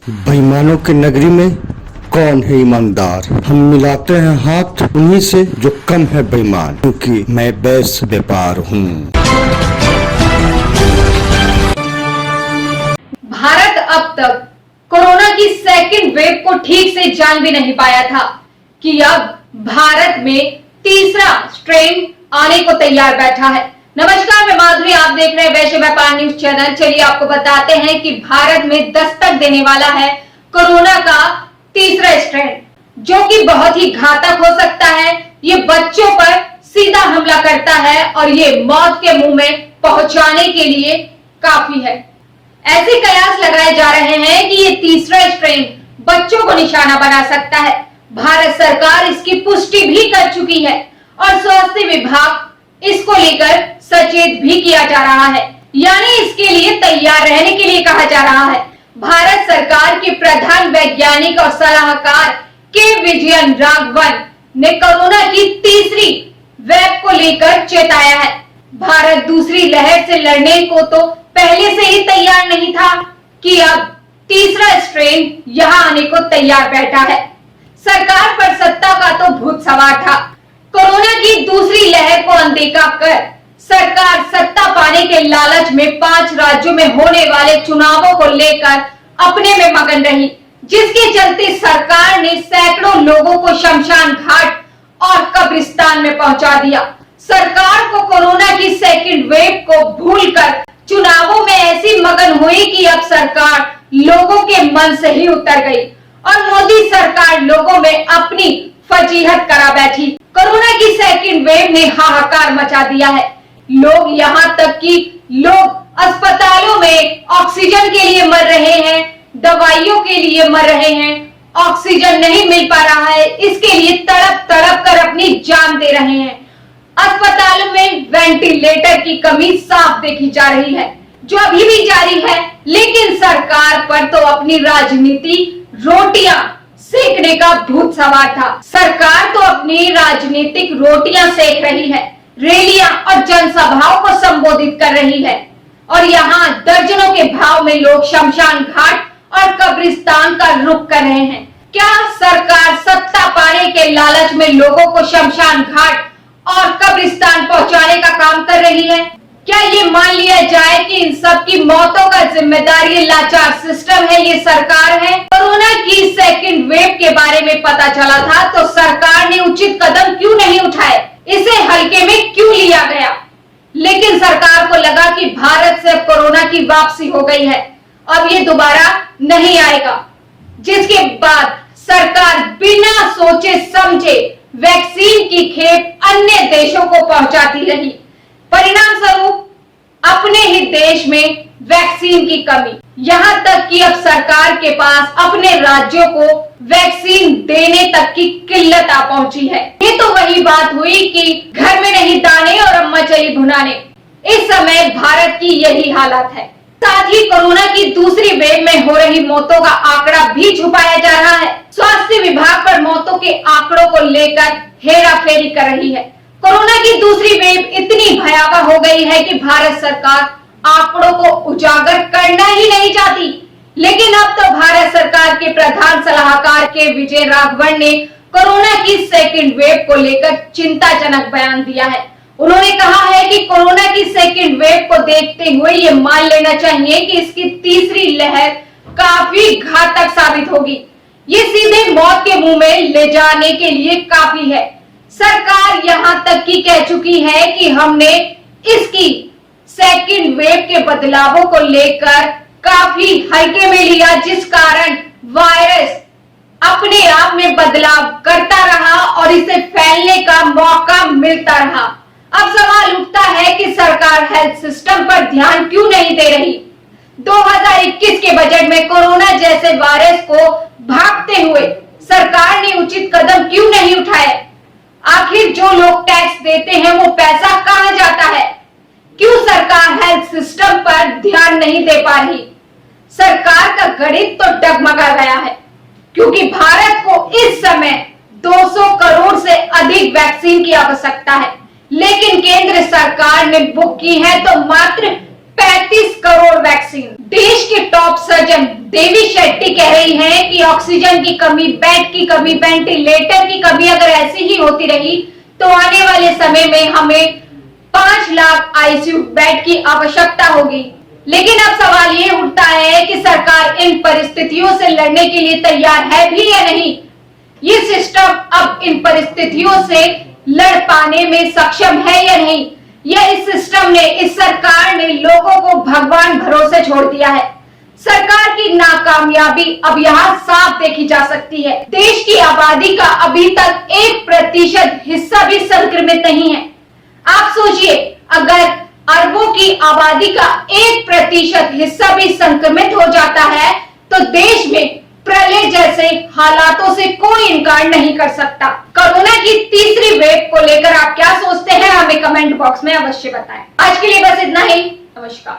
बेईमानों की नगरी में कौन है ईमानदार? हम मिलाते हैं हाथ उन्हीं से जो कम है बेईमान, क्योंकि मैं वैश्य व्यापार हूँ। भारत अब तक कोरोना की सेकंड वेव को ठीक से जान भी नहीं पाया था कि अब भारत में तीसरा स्ट्रेन आने को तैयार बैठा है। नमस्कार, मैं माधुरी, आप देख रहे हैं वैश्य व्यापार न्यूज चैनल। चलिए आपको बताते हैं कि भारत में दस्तक देने वाला है कोरोना का तीसरा स्ट्रेन, जो कि बहुत ही घातक हो सकता है। ये बच्चों पर सीधा हमला करता है और ये मौत के मुंह में पहुंचाने के लिए काफी है। ऐसे कयास लगाए जा रहे हैं कि ये तीसरा स्ट्रेन बच्चों को निशाना बना सकता है। भारत सरकार इसकी पुष्टि भी कर चुकी है और स्वास्थ्य विभाग इसको लेकर सचेत भी किया जा रहा है, यानी इसके लिए तैयार रहने के लिए कहा जा रहा है। भारत सरकार के प्रधान वैज्ञानिक और सलाहकार के विजयन राघवन ने कोरोना की तीसरी वेव को लेकर चेताया है। भारत दूसरी लहर से लड़ने को तो पहले से ही तैयार नहीं था कि अब तीसरा स्ट्रेन यहां आने को तैयार बैठा है। सरकार पर सत्ता का तो भूत सवार था। कोरोना की दूसरी लहर को अनदेखा कर सरकार सत्ता पाने के लालच में 5 राज्यों में होने वाले चुनावों को लेकर अपने में मगन रही, जिसके चलते सरकार ने सैकड़ों लोगों को शमशान घाट और कब्रिस्तान में पहुंचा दिया। सरकार को कोरोना की सेकंड वेव को भूलकर चुनावों में ऐसी मगन हुई कि अब सरकार लोगों के मन से ही उतर गई और मोदी सरकार लोगों में अपनी फजीहत करा बैठी। कोरोना की सेकंड वेव ने हाहाकार मचा दिया है। लोग यहाँ तक कि लोग अस्पतालों में ऑक्सीजन के लिए मर रहे हैं, दवाइयों के लिए मर रहे हैं। ऑक्सीजन नहीं मिल पा रहा है, इसके लिए तड़प तड़प कर अपनी जान दे रहे हैं। अस्पतालों में वेंटिलेटर की कमी साफ देखी जा रही है, जो अभी भी जारी है। लेकिन सरकार पर तो अपनी राजनीति रोटियां सेकने का भूत सवार था। सरकार तो अपनी राजनीतिक रोटियां सेक रही है, रैलियां और जनसभाओं को संबोधित कर रही है और यहाँ दर्जनों के भाव में लोग शमशान घाट और कब्रिस्तान का रुख कर रहे हैं। क्या सरकार सत्ता पाने के लालच में लोगों को शमशान घाट और कब्रिस्तान पहुंचाने का काम कर रही है? क्या ये मान लिया जाए कि इन सब की मौतों का जिम्मेदार ये लाचार सिस्टम है, ये सरकार है? कोरोना की सेकंड वेव के बारे में पता चला था तो सरकार ने उचित कदम क्यों नहीं उठाए? इसे हल्के में क्यों लिया गया? लेकिन सरकार को लगा कि भारत से कोरोना की वापसी हो गई है, अब ये दोबारा नहीं आएगा, जिसके बाद सरकार बिना सोचे समझे वैक्सीन की खेप अन्य देशों को पहुंचाती रही। परिणाम स्वरूप अपने ही देश में वैक्सीन की कमी, यहाँ तक कि अब सरकार के पास अपने राज्यों को वैक्सीन देने तक की किल्लत आ पहुंची है। ये तो वही बात हुई कि घर में नहीं दाने और अम्मा चली भुनाने। इस समय भारत की यही हालत है। साथ ही कोरोना की दूसरी वेव में हो रही मौतों का आंकड़ा भी छुपाया जा रहा है। स्वास्थ्य विभाग पर मौतों के आंकड़ों को लेकर हेराफेरी कर रही है। कोरोना की दूसरी वेव इतनी भयावह हो गई है कि भारत सरकार आंकड़ों को उजागर करना ही नहीं चाहती। लेकिन अब तो भारत सरकार के प्रधान सलाहकार के विजय राघवन ने कोरोना की सेकंड वेव को लेकर चिंताजनक बयान दिया है। उन्होंने कहा है कि कोरोना की सेकंड वेव को देखते हुए ये मान लेना चाहिए कि इसकी तीसरी लहर काफी घातक साबित होगी। ये सीधे मौत के मुंह में ले जाने के लिए काफी है। सरकार यहाँ तक की कह चुकी है कि हमने इसकी सेकंड वेव के बदलावों को लेकर काफी हल्के में लिया, जिस कारण वायरस अपने आप में बदलाव करता रहा और इसे फैलने का मौका मिलता रहा। अब सवाल उठता है कि सरकार हेल्थ सिस्टम पर ध्यान क्यों नहीं दे रही? 2021 के बजट में कोरोना जैसे वायरस को भागते हुए सरकार ने उचित कदम क्यों नहीं उठाए? आखिर जो लोग टैक्स देते हैं वो पैसा कहां जाता है? क्यों सरकार हेल्थ सिस्टम पर ध्यान नहीं दे पा रही? सरकार का गणित तो डगमगा गया है, क्योंकि भारत को इस समय 200 करोड़ से अधिक वैक्सीन की आवश्यकता है, लेकिन केंद्र सरकार ने बुक की है तो मात्र 35 करोड़ वैक्सीन, देश के टॉप सर्जन देवी शेट्टी कह रही हैं कि ऑक्सीजन की कमी, बेड की कमी, वेंटिलेटर की कमी अगर ऐसी ही होती रही तो आने वाले समय में हमें 5 लाख आईसीयू बेड की आवश्यकता होगी। लेकिन अब सवाल ये उठता है कि सरकार इन परिस्थितियों से लड़ने के लिए तैयार है भी या नहीं। ये सिस्टम अब इन परिस्थितियों से लड़ पाने में सक्षम है या नहीं, यह इस सिस्टम ने, इस सरकार ने लोगों को भगवान भरोसे छोड़ दिया है। सरकार की नाकामयाबी अब यहाँ साफ देखी जा सकती है। देश की आबादी का अभी तक 1% हिस्सा भी संक्रमित नहीं है। आप सोचिए, अगर अरबों की आबादी का 1% हिस्सा भी संक्रमित हो जाता है तो देश में प्रलय जैसे हालातों से कोई इनकार नहीं कर सकता। कोरोना की तीसरी वेव को लेकर आप क्या सोचते हैं, हमें कमेंट बॉक्स में अवश्य बताएं। आज के लिए बस इतना ही। नमस्कार।